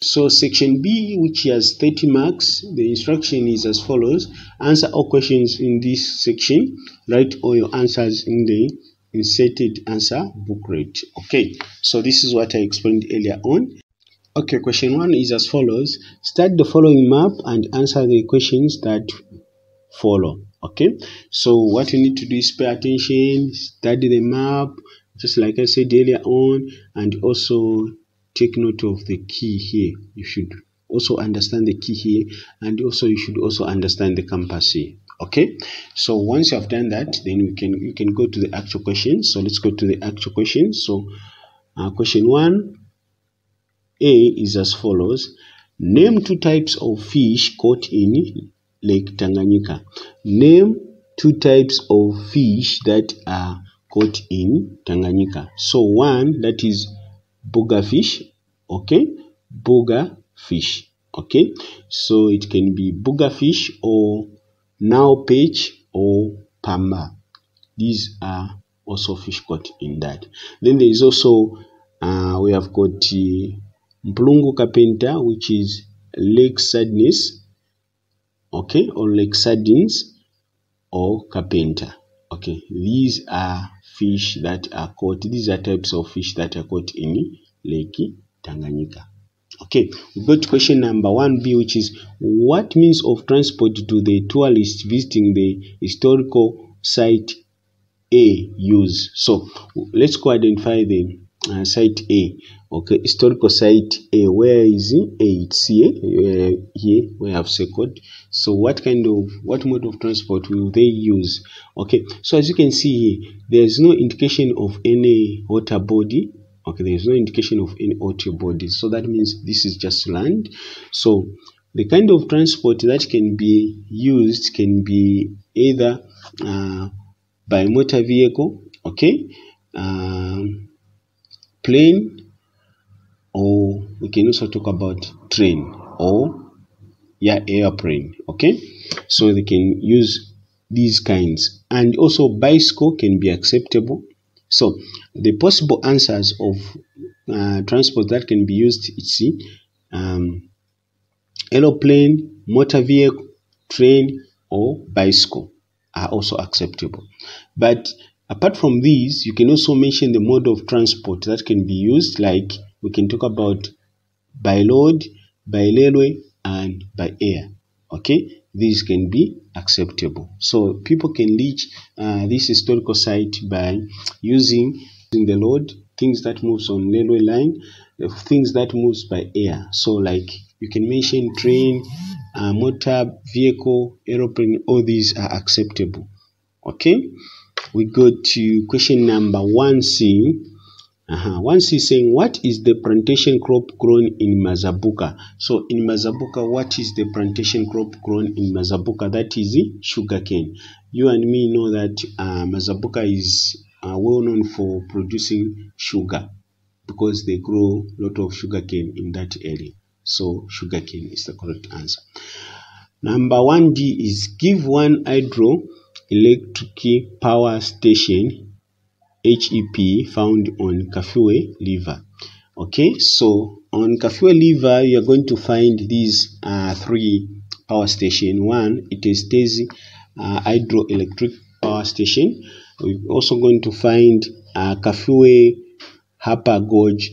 So section B, which has 30 marks, the instruction is as follows. Answer all questions in this section. Write all your answers in the inserted answer booklet. Okay, so this is what I explained earlier on. Okay, question 1 is as follows. Start the following map and answer the questions that follow. Okay, so what you need to do is pay attention, study the map, just like I said earlier on, and also take note of the key here. You should also understand the key here, and also you should also understand the compass here. Okay, so once you have done that, then you can go to the actual question. So let's go to the actual question. So question 1A is as follows. Name 2 types of fish caught in Lake Tanganyika. Name 2 types of fish that are caught in Tanganyika. So 1, that is booger fish. Okay, booger fish. Okay, so it can be booger fish or now perch or pamba. These are also fish caught in that. Then there is also we have got Mplungu Carpenter, which is lake sardines, okay, or lake sardines or carpenter. Okay, these are fish that are caught, these are types of fish that are caught in Lake Tanganyika. Okay, we go to question number 1B, which is what means of transport do the tourists visiting the historical site A use? So let's go identify the site A. Okay, historical site A. Where is it? A, it's here. Here we have circled. So what mode of transport will they use? Okay, so as you can see here, there is no indication of any water body. Okay, there is no indication of any water body. So that means this is just land. So the kind of transport that can be used can be either by motor vehicle, okay, plane, or we can also talk about train or airplane. Okay, so they can use these kinds, and also bicycle can be acceptable. So the possible answers of transport that can be used is aeroplane, motor vehicle, train, or bicycle are also acceptable. But apart from these, you can also mention the mode of transport that can be used, like we can talk about by road, by railway, and by air. Okay, these can be acceptable. So people can reach this historical site by using the road, things that moves on railway line, things that moves by air. So like you can mention train, motor vehicle, aeroplane, all these are acceptable. Okay, we go to question number 1C. 1C saying, what is the plantation crop grown in Mazabuka? So in Mazabuka, what is the plantation crop grown in Mazabuka? That is sugarcane. You and me know that Mazabuka is well known for producing sugar because they grow a lot of sugarcane in that area. So sugarcane is the correct answer. Number 1D is give one hydroelectric power station HEP found on Kafue River. Okay, so on Kafue River, you are going to find these 3 power stations. One, it is Tezi hydroelectric power station. We're also going to find Kafue Upper Gorge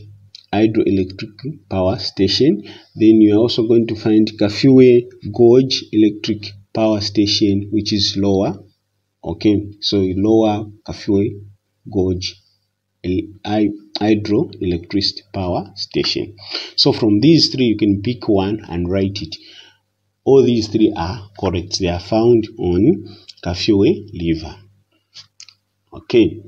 hydroelectric power station. Then you are also going to find Kafue Gorge electric power station, which is lower. Okay, so lower Kafue Gorge hydroelectric power station. So from these 3, you can pick one and write it. All these 3 are correct. They are found on Kafue River. Okay.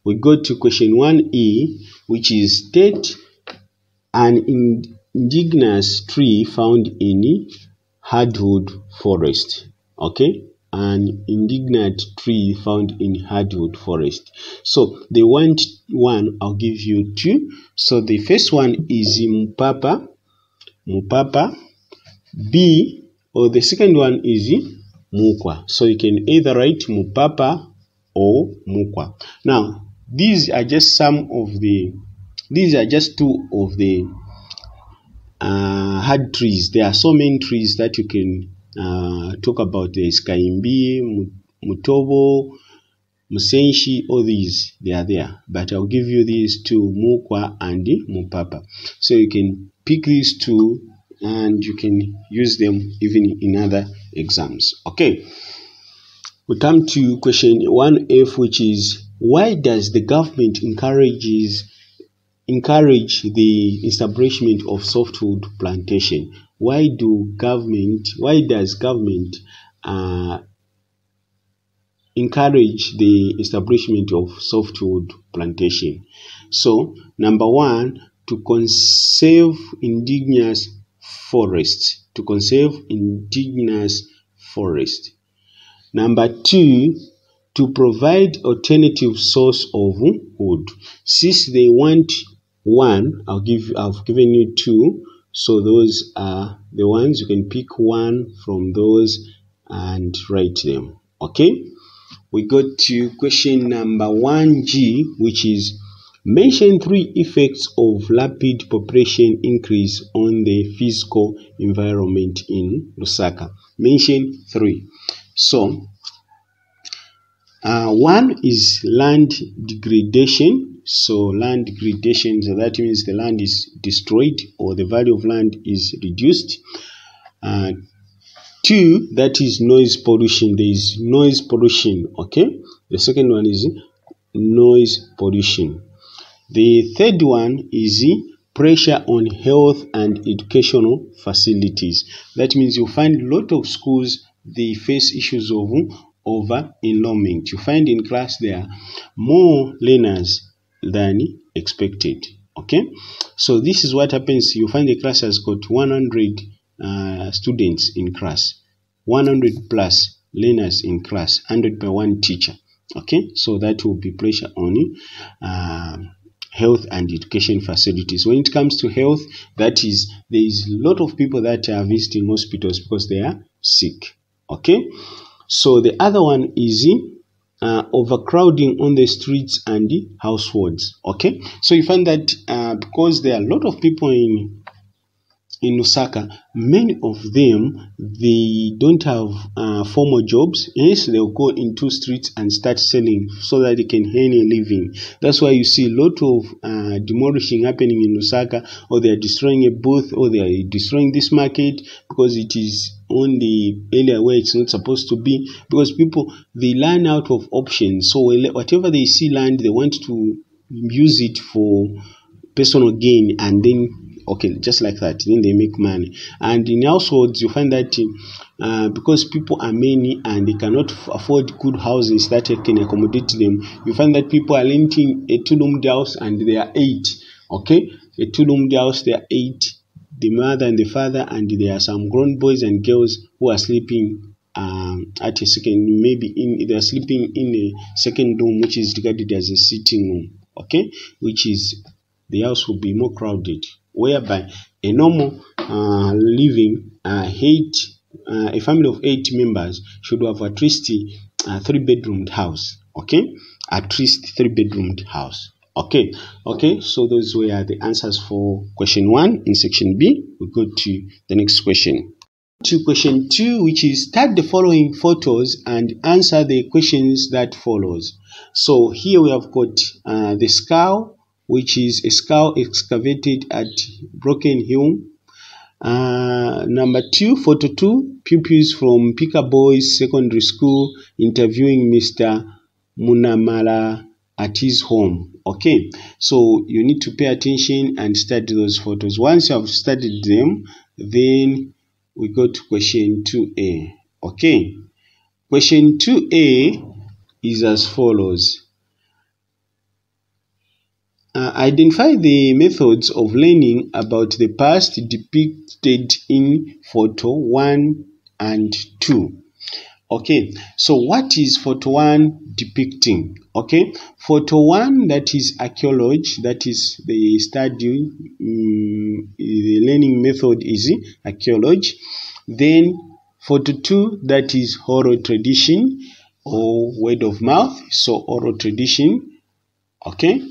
We go to question 1E, which is state an indigenous tree found in hardwood forest. Okay. An indigenous tree found in hardwood forest. So they want 1, I'll give you 2. So the first one is Mupapa. B, or the second one is Mukwa. So you can either write Mupapa or Mukwa. Now, these are just some of the These are just two of the hard trees. There are so many trees that you can talk about. There is Kaimbi, Mutobo, Musenshi, all these, they are there. But I'll give you these two, Mukwa and Mupapa. So you can pick these two and you can use them even in other exams. Okay. We come to question 1F, which is, why does the government encourage the establishment of softwood plantation? Why does government encourage the establishment of softwood plantation? So, number one, to conserve indigenous forests. Number two, to provide alternative source of wood. Since they want one, I've given you two, so those are the ones. You can pick one from those and write them. Okay, we go to question number 1G, which is, mention 3 effects of rapid population increase on the physical environment in Lusaka. Mention 3. So, one is land degradation. So land degradation, so that means the land is destroyed or the value of land is reduced. 2, that is noise pollution. There is noise pollution. Okay, the second one is noise pollution. The third one is pressure on health and educational facilities. That means you find a lot of schools, they face issues of over enrollment. You find in class there are more learners than expected. Okay, so this is what happens. You find the class has got 100 students in class, 100 plus learners in class, 100 by one teacher. Okay, so that will be pressure on health and education facilities. When it comes to health, that is, there is a lot of people that are visiting hospitals because they are sick. Okay, so the other one is overcrowding on the streets and the households. Okay, so you find that because there are a lot of people in Lusaka, many of them, they don't have formal jobs. Yes, they'll go into streets and start selling so that they can earn a living. That's why you see a lot of demolishing happening in Lusaka, or they are destroying a booth, or they are destroying this market because it is on the area where it's not supposed to be, because people, they learn out of options. So whatever they see land, they want to use it for personal gain, and then okay, just like that, then they make money. And in households, you find that because people are many and they cannot afford good houses that can accommodate them, you find that people are renting a 2-roomed house and they are 8. Okay, a 2-roomed house, they are 8, the mother and the father, and there are some grown boys and girls who are sleeping at a second, maybe they are sleeping in a second room, which is regarded as a sitting room. Okay, which is, the house will be more crowded, whereby a normal living a family of 8 members should have at least a 3-bedroomed house. Okay, at least 3-bedroomed house. Okay, so those were the answers for question 1 in section B. We go to the next question. To question 2, which is, start the following photos and answer the questions that follows. So here we have got the skull, which is a skull excavated at Broken Hill. Number 2, photo 2, pupils from Pika Boys Secondary School interviewing Mr. Munamala at his home. Okay, so you need to pay attention and study those photos. Once you have studied them, then we go to question 2A. Okay, question 2A is as follows. Identify the methods of learning about the past depicted in photo 1 and 2. Okay, so what is photo 1 depicting? Okay, photo 1, that is archaeology, that is the study, the learning method is archaeology. Then photo 2, that is oral tradition or word of mouth, so oral tradition. Okay,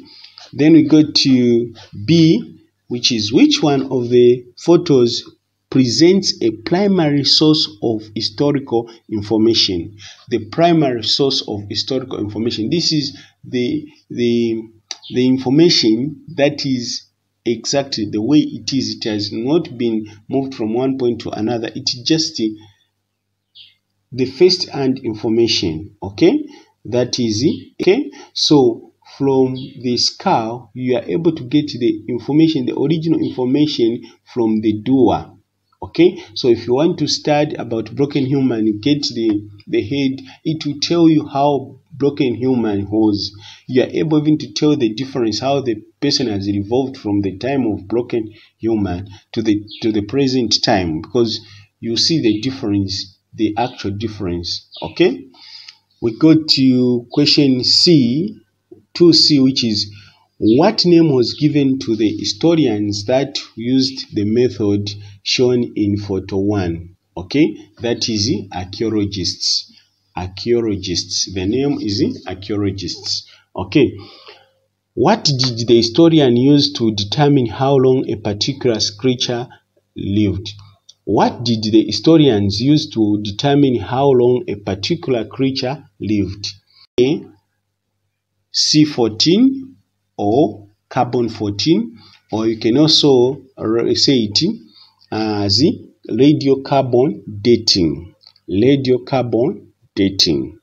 Then we go to B, which is which one of the photos presents a primary source of historical information. The primary source of historical information. This is the information that is exactly the way it is. It has not been moved from one point to another. It's just the first-hand information. Okay, that is it. Okay, so from the skull, you are able to get the information, the original information from the doer. Okay, so if you want to study about broken human, you get the head, it will tell you how broken human was. You are able even to tell the difference, how the person has evolved from the time of broken human to the present time, because you see the difference, the actual difference. Okay, we go to question C, 2C, which is what name was given to the historians that used the method shown in photo 1? Okay, that is archaeologists. Archaeologists. The name is archaeologists. Okay, what did the historian use to determine how long a particular creature lived? What did the historians use to determine how long a particular creature lived? A, C14 or carbon 14, or you can also say it as radiocarbon dating. Radiocarbon dating.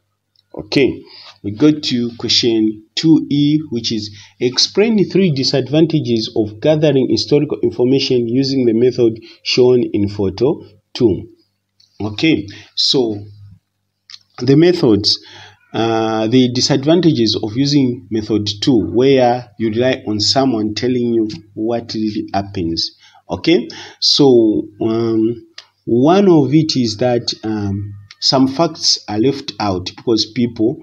Okay, we go to question 2E, which is explain the 3 disadvantages of gathering historical information using the method shown in photo 2. Okay, so the methods, the disadvantages of using method 2, where you rely on someone telling you what really happens. Okay, so one of it is that some facts are left out because people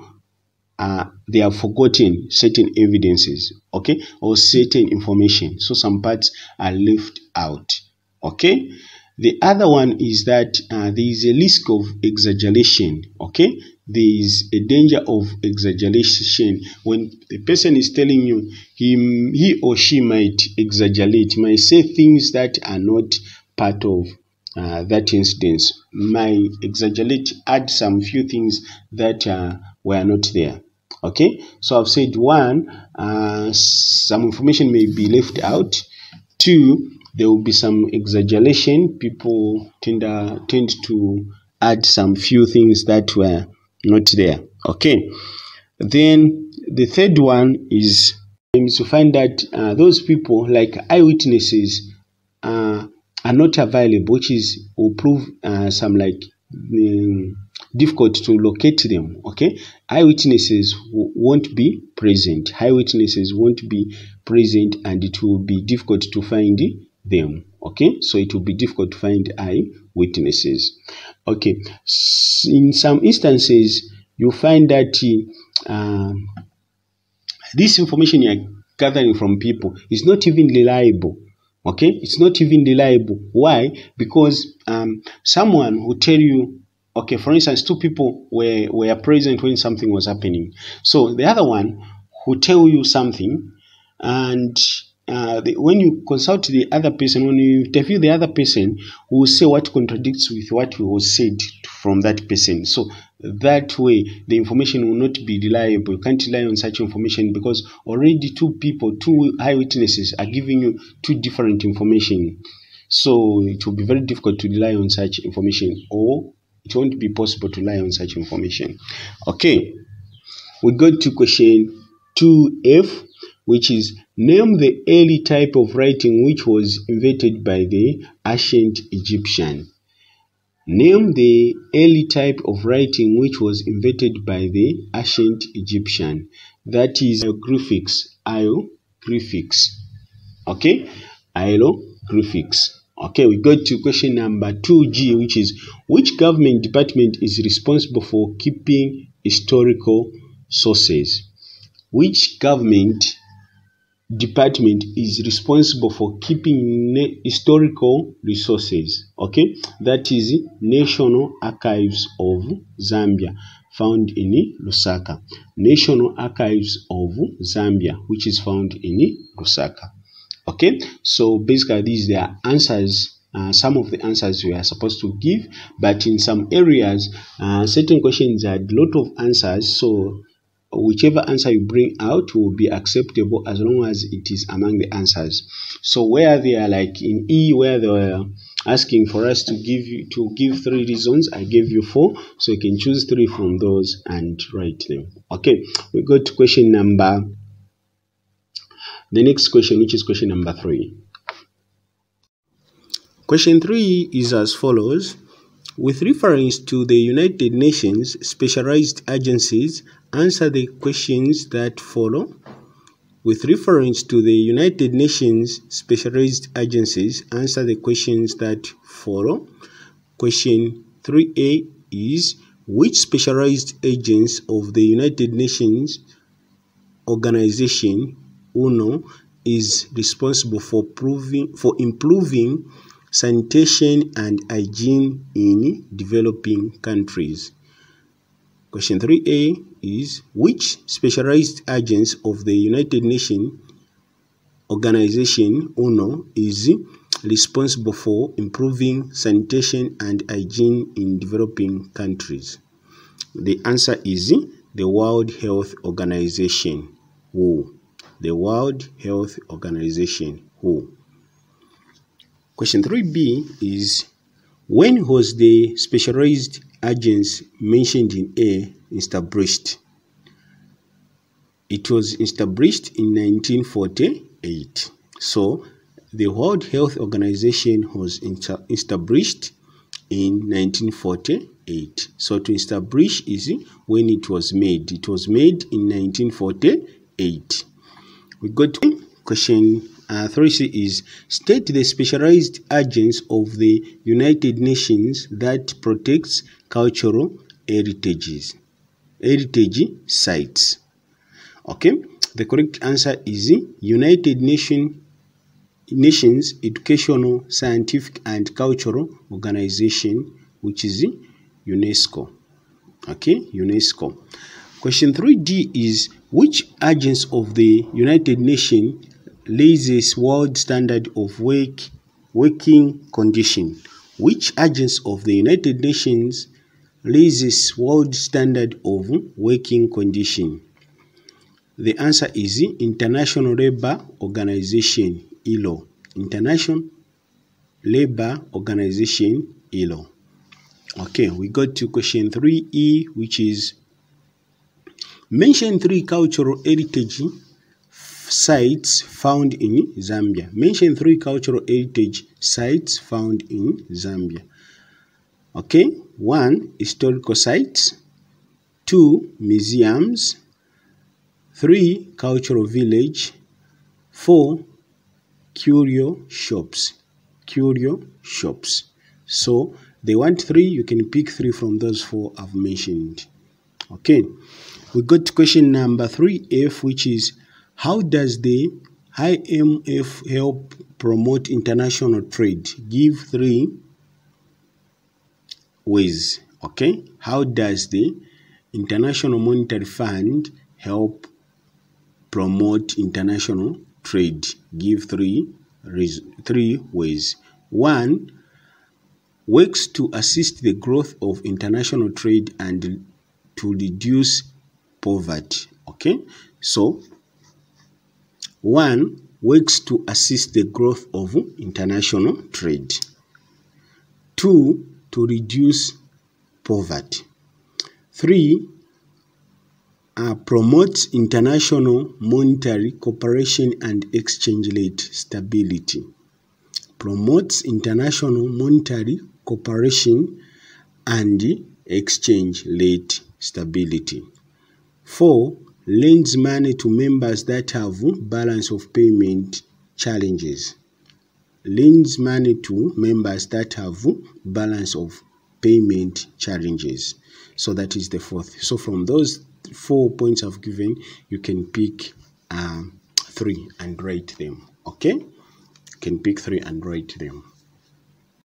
they have forgotten certain evidences, okay, or certain information. So some parts are left out. Okay, the other one is that there is a risk of exaggeration. Okay, there is a danger of exaggeration when the person is telling you, he or she might exaggerate, might say things that are not part of that instance, might exaggerate, add some few things that were not there. Okay, so I've said 1, some information may be left out. 2, there will be some exaggeration. People tend to add some few things that were not there. Okay, then the third one is to find that those people like eyewitnesses are not available, which is will prove some like difficult to locate them. Okay, eyewitnesses won't be present. Eyewitnesses won't be present, and it will be difficult to find them. Okay, so it will be difficult to find eyewitnesses. Okay, in some instances you find that this information you are gathering from people is not even reliable. Okay, it's not even reliable. Why? Because someone will tell you, okay, for instance, 2 people were present when something was happening. So the other one will tell you something, and when you consult the other person, when you interview the other person, who will say what contradicts with what was said from that person. So that way, the information will not be reliable. You can't rely on such information because already 2 people, 2 eyewitnesses are giving you 2 different information. So it will be very difficult to rely on such information, or it won't be possible to rely on such information. Okay, we go to question 2F, which is name the early type of writing which was invented by the ancient Egyptian. Name the early type of writing which was invented by the ancient Egyptian. That is hieroglyphics. Hieroglyphics. Okay, hieroglyphics. Okay, we go to question number 2G, which is which government department is responsible for keeping historical sources? Which government department is responsible for keeping historical resources? Okay, that is National Archives of Zambia. found in Lusaka. National Archives of Zambia, which is found in Lusaka. Okay, so basically these are answers. Some of the answers we are supposed to give, but in some areas, certain questions had a lot of answers, so whichever answer you bring out will be acceptable as long as it is among the answers. So where they are like in E, where they were asking for us to give 3 reasons, I gave you 4, so you can choose 3 from those and write them. Okay, we go to question number, the next question, which is question number 3. Question 3 is as follows. With reference to the United Nations specialized agencies, answer the questions that follow. With reference to the United Nations specialized agencies, answer the questions that follow. Question 3A is, which specialized agents of the United Nations organization, UNO, is responsible for improving sanitation and hygiene in developing countries? Question 3A is, which specialized agents of the United Nations organization, UNO, is responsible for improving sanitation and hygiene in developing countries? The answer is the World Health Organization, WHO. The World Health Organization, WHO. Question 3B is, when was the specialized agents mentioned in A established? It was established in 1948. So the World Health Organization was established in 1948. So to establish is when it was made. It was made in 1948. We go to question 3C is, state the specialized agents of the United Nations that protects cultural heritage sites. Okay, the correct answer is United Nations Educational, Scientific and Cultural Organization, which is UNESCO. Okay, UNESCO. Question 3D is, which agents of the United Nations lays world standard of working condition? Which agents of the United Nations lays world standard of working condition? The answer is International Labour Organization, ILO. International Labour Organization, ILO. Okay, we got to question 3E, which is, mention 3 cultural heritage sites found in Zambia. Mention 3 cultural heritage sites found in Zambia. Okay, 1, historical sites, 2, museums, 3, cultural village, 4, curio shops. Curio shops. So they want 3, you can pick 3 from those 4 I've mentioned. Okay, we got to question number 3F, which is, how does the IMF help promote international trade? Give 3 ways. Okay, how does the International Monetary Fund help promote international trade? Give 3 ways. 1, works to assist the growth of international trade and to reduce poverty. Okay, so 1, works to assist the growth of international trade. 2, to reduce poverty. 3, promotes international monetary cooperation and exchange rate stability. Promotes international monetary cooperation and exchange rate stability. 4, lends money to members that have balance of payment challenges. Lends money to members that have balance of payment challenges. So that is the 4th. So from those 4 points I've given, you can pick 3 and write them. Okay, you can pick 3 and write them.